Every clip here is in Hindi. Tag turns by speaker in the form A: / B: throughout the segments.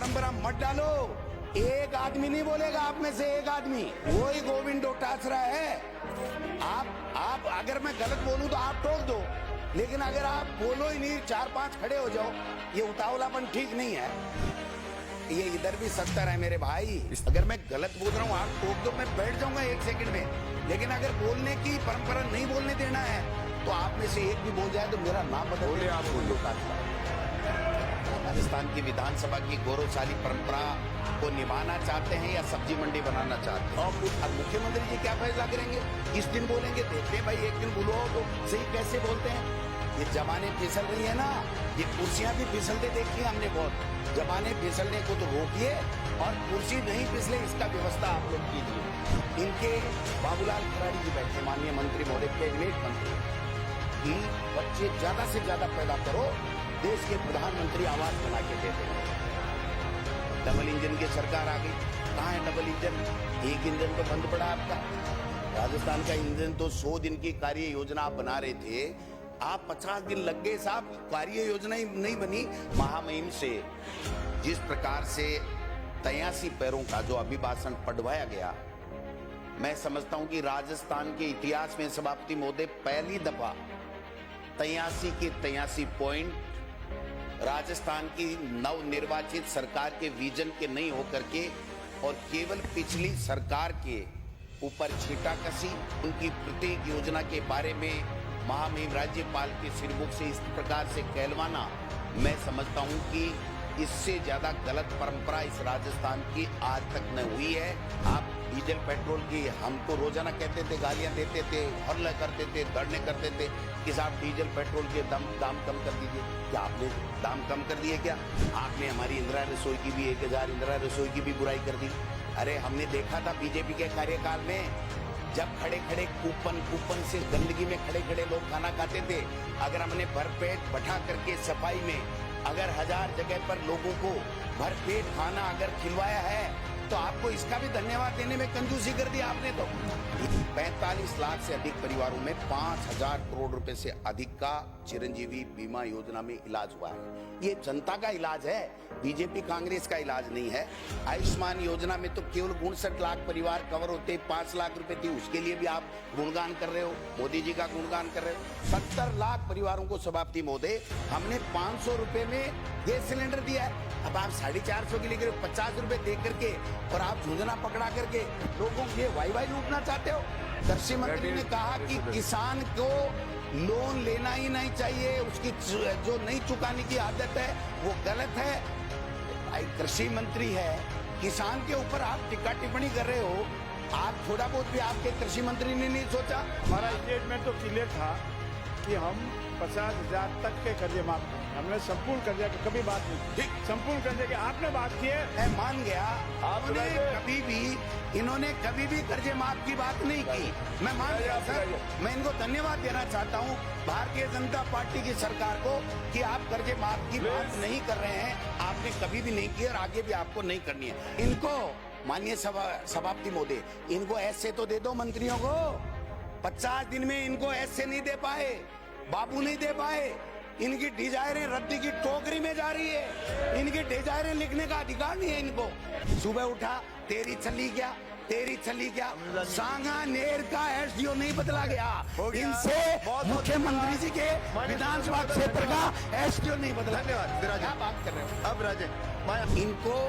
A: परंपरा मत डालो। एक आदमी नहीं बोलेगा आप में से, एक आदमी वही गोविंद डोटासरा है। आप अगर मैं गलत बोलूं तो आप टोक दो, लेकिन अगर आप बोलो ही नहीं, 4-5 खड़े हो जाओ, ये उतावलापन ठीक नहीं है। ये इधर भी 70 है मेरे भाई। अगर मैं गलत बोल रहा हूँ आप टोक दो, मैं बैठ जाऊंगा 1 सेकंड में। लेकिन अगर बोलने की परंपरा नहीं बोलने देना है तो आप में से एक भी बोल जाए तो मेरा नाम बदल
B: बोले आप बोलो।
A: राजस्थान की विधानसभा की गौरवशाली परंपरा को निभाना चाहते हैं या सब्जी मंडी बनाना चाहते हैं? और मुख्यमंत्री जी क्या फैसला करेंगे? इस दिन बोलेंगे, देखते हैं भाई, एक दिन बोलो तो सही कैसे बोलते हैं। ये जमाने फिसल रही है ना, ये कुर्सियां भी फिसलते देखी है हमने बहुत। जमाने फिसलने को तो रोकिए और कुर्सी नहीं फिसले इसका व्यवस्था आप लोग कीजिए। इनके बाबूलाल खराड़ी जी बैठे, माननीय मंत्री महोदय, कैबिनेट मंत्री, कि बच्चे ज्यादा से ज्यादा पैदा करो, देश के प्रधानमंत्री आवास बना के दे देंगे। डबल इंजन की सरकार आ गई। कहाँ है डबल इंजन? एक इंजन तो बंद पड़ा आपका। राजस्थान का इंजन तो 100 दिन की कार्य योजना आप बना रहे थे, आप 50 दिन लग गए साहब, कार्य योजना ही नहीं बनी। महामहिम से जिस प्रकार से 83 पैरों का जो अभिभाषण पढ़वाया गया, मैं समझता हूं कि राजस्थान के इतिहास में सभापति महोदय पहली दफा 83 के 83 पॉइंट राजस्थान की नवनिर्वाचित सरकार के विजन के नहीं होकर के और केवल पिछली सरकार के ऊपर छींटाकशी, उनकी प्रत्येक योजना के बारे में महामहिम राज्यपाल के सिरमुख से इस प्रकार से कहलवाना, मैं समझता हूं कि इससे ज्यादा गलत परंपरा इस राजस्थान की आज तक न हुई है। आप डीजल पेट्रोल की हमको रोजाना कहते थे, गालियां देते थे, हल्ला करते थे, धरने करते थे कि साहब डीजल पेट्रोल के दाम कम कर दीजिए। क्या आपने दाम कम कर दिए? क्या आपने हमारी इंदिरा रसोई की भी 1000 इंदिरा रसोई की भी बुराई कर दी? अरे हमने देखा था बीजेपी के कार्यकाल में, जब खड़े खड़े कूपन से गंदगी में खड़े खड़े लोग खाना खाते थे, अगर हमने भरपेट बैठा करके सफाई में अगर 1000 जगह पर लोगों को भरपेट खाना अगर खिलवाया है तो आपको इसका भी धन्यवाद देने में कंजूसी कर दी आपने। तो 45 लाख से अधिक परिवारों में 5000 करोड़ रुपए से अधिक का चिरंजीवी बीमा योजना में इलाज हुआ है। ये जनता का इलाज है, बीजेपी कांग्रेस का इलाज नहीं है। आयुष्मान योजना में तो केवल 59 लाख परिवार कवर होते, 5 लाख रुपए थी, उसके लिए भी आप गुणगान कर रहे हो, मोदी जी का गुणगान कर रहे हो। 70 लाख परिवारों को सभापति महोदय हमने 500 रुपए में गैस सिलेंडर दिया है। अब आप 450 के लिए 50 रुपए दे करके और आप झुंझुना पकड़ा करके लोगों के वाई लूटना चाहते हो। कृषि मंत्री ने कहा कि किसान को लोन लेना ही नहीं चाहिए, उसकी जो नहीं चुकाने की आदत है वो गलत है। भाई कृषि मंत्री है, किसान के ऊपर आप टिक्का टिप्पणी कर रहे हो। आप थोड़ा बहुत भी आपके कृषि मंत्री ने नहीं सोचा?
B: हमारा स्टेटमेंट तो क्लियर था कि हम 50,000 तक के कर्जे माफ करें। हमने संपूर्ण कर्जे की कभी बात नहीं की, संपूर्ण कर्जे की आपने बात की है।
A: मैं मान गया, इन्होंने कभी भी कर्जे माफ की बात नहीं की। मैं मान गया सर, मैं इनको धन्यवाद देना चाहता हूं भारतीय जनता पार्टी की सरकार को कि आप कर्जे माफ की बात नहीं कर रहे हैं। आपने कभी भी नहीं की और आगे भी आपको नहीं करनी है। इनको माननीय सभापति महोदय, इनको ऐसे तो दे दो मंत्रियों को। 50 दिन में इनको ऐसे नहीं दे पाए, बाबू नहीं दे पाए। इनकी डिजायरें रद्दी की टोकरी में जा रही है। इनकी डिजायरें लिखने का अधिकार नहीं है इनको। सुबह उठा, तेरी छली क्या सांगानेर का एसडीओ नहीं बदला गया, इनसे मुख्यमंत्री जी के विधानसभा क्षेत्र का एसडीओ नहीं बदला।
B: धन्यवाद।
A: क्या बात कर रहे हो?
B: अब राजे,
A: इनको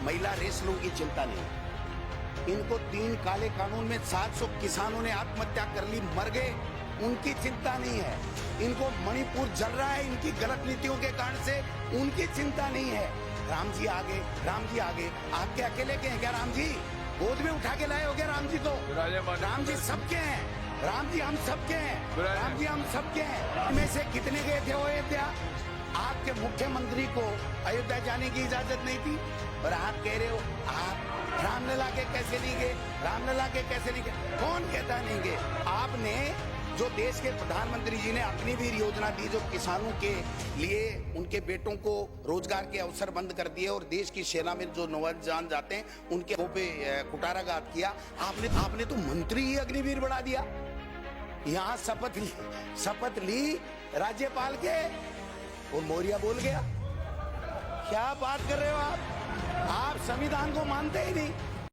A: महिला रेसलों की चिंता नहीं। इनको 3 काले कानून में 700 किसानों ने आत्महत्या कर ली, मर गए, उनकी चिंता नहीं है। इनको मणिपुर जल रहा है इनकी गलत नीतियों के कारण से, उनकी चिंता नहीं है। राम जी आगे, आपके अकेले के हैं क्या? राम जी गोद में उठा के लाए हो क्या राम जी को? राम जी सबके हैं, राम जी हम सबके हैं, राम जी हम सबके हैं। इनमें से कितने गए थे अयोध्या? आपके मुख्यमंत्री को अयोध्या जाने की इजाजत नहीं थी और आप कह रहे हो आप रामलला के कैसे नहीं गए, रामलला के कैसे नहीं गए? कौन कहता नहीं गए? आपने जो देश के प्रधानमंत्री जी ने अग्निवीर योजना दी, जो किसानों के लिए उनके बेटों को रोजगार के अवसर बंद कर दिए और देश की सेना में जो नौजवान जाते हैं उनके मुंह पे कुटाराघात किया, आपने तो मंत्री ही अग्निवीर बढ़ा दिया। यहाँ शपथ ली राज्यपाल के और मौर्य बोल गया। क्या बात कर रहे हो आप संविधान को मानते ही नहीं।